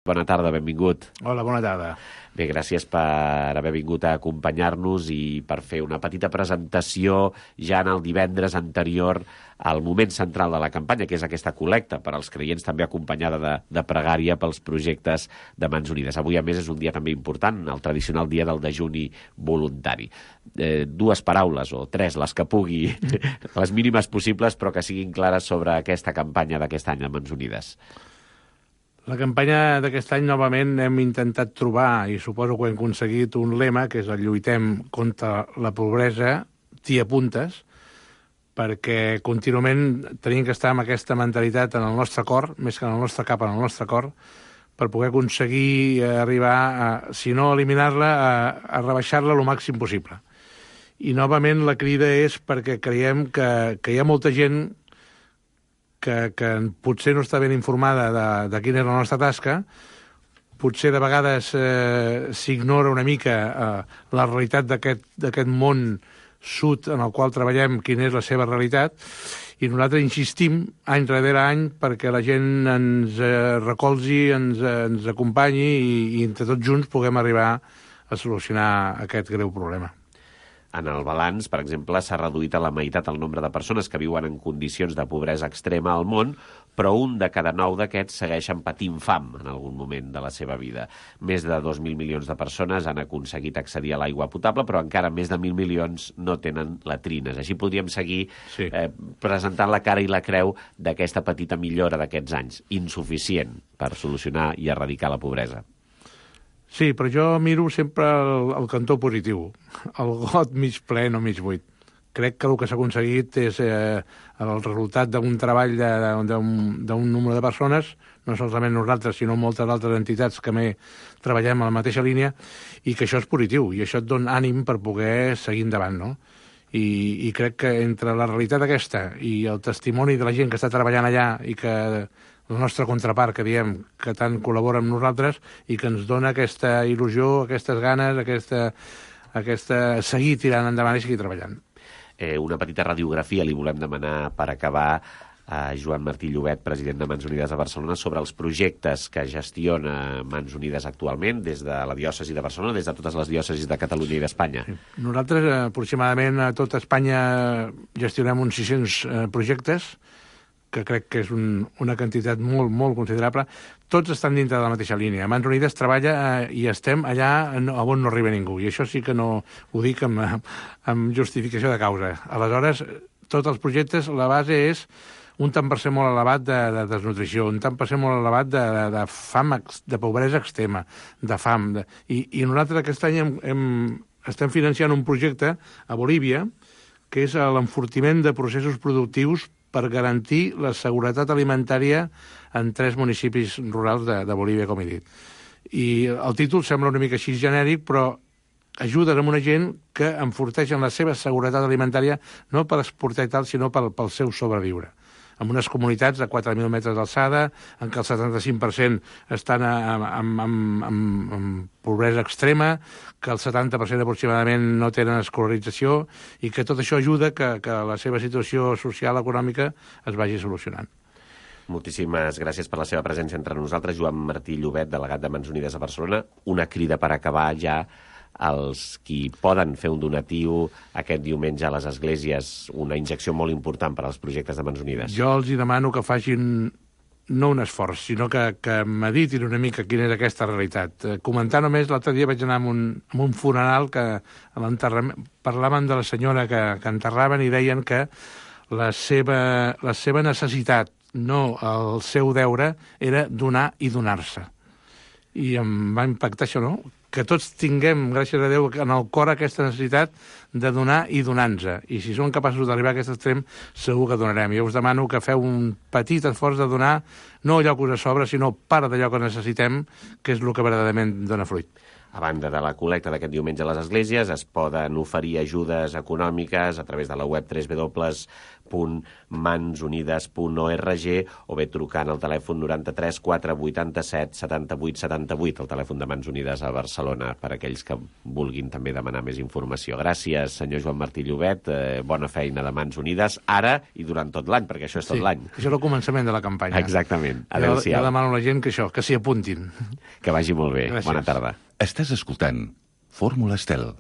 Bona tarda, benvingut. Hola, bona tarda. Bé, gràcies per haver vingut a acompanyar-nos i per fer una petita presentació ja en el divendres anterior al moment central de la campanya, que és aquesta col·lecta per als creients, també acompanyada de pregària pels projectes de Mans Unides. Avui, a més, és un dia també important, el tradicional dia del dejuni voluntari. Dues paraules, o tres, les que pugui, les mínimes possibles, però que siguin clares sobre aquesta campanya d'aquest any de Mans Unides. La campanya d'aquest any, novament, hem intentat trobar, i suposo que ho hem aconseguit, un lema, que és el lluitem contra la pobresa, t'hi apuntes, perquè contínuament tenim que estar amb aquesta mentalitat en el nostre cor, més que en el nostre cap, en el nostre cor, per poder aconseguir arribar, si no eliminar-la, a rebaixar-la el màxim possible. I, novament, la crida és perquè creiem que hi ha molta gent que potser no està ben informada de quina és la nostra tasca, potser de vegades s'ignora una mica la realitat d'aquest món sud en el qual treballem, quina és la seva realitat, i nosaltres insistim any darrere any perquè la gent ens recolzi, ens acompanyi i entre tots junts puguem arribar a solucionar aquest greu problema. En el balanç, per exemple, s'ha reduït a la meitat el nombre de persones que viuen en condicions de pobresa extrema al món, però un de cada 9 d'aquests segueixen patint fam en algun moment de la seva vida. Més de 2.000 milions de persones han aconseguit accedir a l'aigua potable, però encara més de 1.000 milions no tenen latrines. Així podríem seguir presentant la cara i la creu d'aquesta petita millora d'aquests anys, insuficient per solucionar i erradicar la pobresa. Sí, però jo miro sempre el cantó positiu, el got mig ple, no mig buit. Crec que el que s'ha aconseguit és el resultat d'un treball d'un número de persones, no solament nosaltres, sinó moltes altres entitats que treballem a la mateixa línia, i que això és positiu, i això et dona ànim per poder seguir endavant, no? I crec que entre la realitat aquesta i el testimoni de la gent que està treballant allà i que la nostra contrapart, que diem, que tant col·labora amb nosaltres i que ens dona aquesta il·lusió, aquestes ganes, seguir tirant endavant i seguir treballant. Una petita radiografia li volem demanar per acabar a Joan Martí Llobet, president de Mans Unides de Barcelona, sobre els projectes que gestiona Mans Unides actualment des de la diòcesi de Barcelona, des de totes les diòcesis de Catalunya i d'Espanya. Nosaltres, aproximadament, a tot Espanya gestionem uns 600 projectes, que crec que és una quantitat molt, molt considerable. Tots estan dintre de la mateixa línia. Mans Unides treballa i estem allà on no arriba ningú, i això sí que no ho dic amb justificació de causa. Aleshores, tots els projectes, la base és un tant per cent molt elevat de desnutrició, un tant per cent molt elevat de fam, de pobresa extrema, de fam. I nosaltres aquest any estem financiant un projecte a Bolívia, que és l'enfortiment de processos productius per garantir la seguretat alimentària en 3 municipis rurals de Bolívia, com he dit. I el títol sembla una mica així genèric, però ajuden a una gent que enforteixen la seva seguretat alimentària no per exportar i tal, sinó pel seu sobreviure. En unes comunitats de 4.000 metres d'alçada, en què el 75% estan en pobresa extrema, que el 70% aproximadament no tenen escolarització, i que tot això ajuda que la seva situació social econòmica es vagi solucionant. Moltíssimes gràcies per la seva presència entre nosaltres. Joan Martí Llobet, delegat de Mans Unides a Barcelona. Una crida per acabar ja als qui poden fer un donatiu aquest diumenge a les esglésies, una injecció molt important per als projectes de Mans Unides. Jo els demano que facin no un esforç, sinó que meditin una mica quina és aquesta realitat. Comentar només, l'altre dia vaig anar a un funeral que a l'enterrament parlaven de la senyora que enterraven i deien que la seva necessitat, no el seu deure, era donar i donar-se. I em va impactar això, no? Que tots tinguem, gràcies a Déu, en el cor aquesta necessitat de donar i donar-nos. I si som capaços d'arribar a aquest extrem, segur que donarem. Jo us demano que feu un petit esforç de donar no allò que us sobra, sinó part d'allò que necessitem, que és el que verdaderament dona fruit. A banda de la col·lecta d'aquest diumenge a les esglésies, es poden oferir ajudes econòmiques a través de la web www.mansunides.org o bé trucant al telèfon 93 487 78 78, el telèfon de Mans Unides a Barcelona, per aquells que vulguin també demanar més informació. Gràcies, senyor Joan Martí Llobet. Bona feina de Mans Unides, ara i durant tot l'any, perquè això és tot l'any. Això és el començament de la campanya. Exactament. Adéu-siau. Jo demano a la gent que s'hi apuntin. Que vagi molt bé. Gràcies. Bona tarda. Estàs escoltant Fórmula Estel.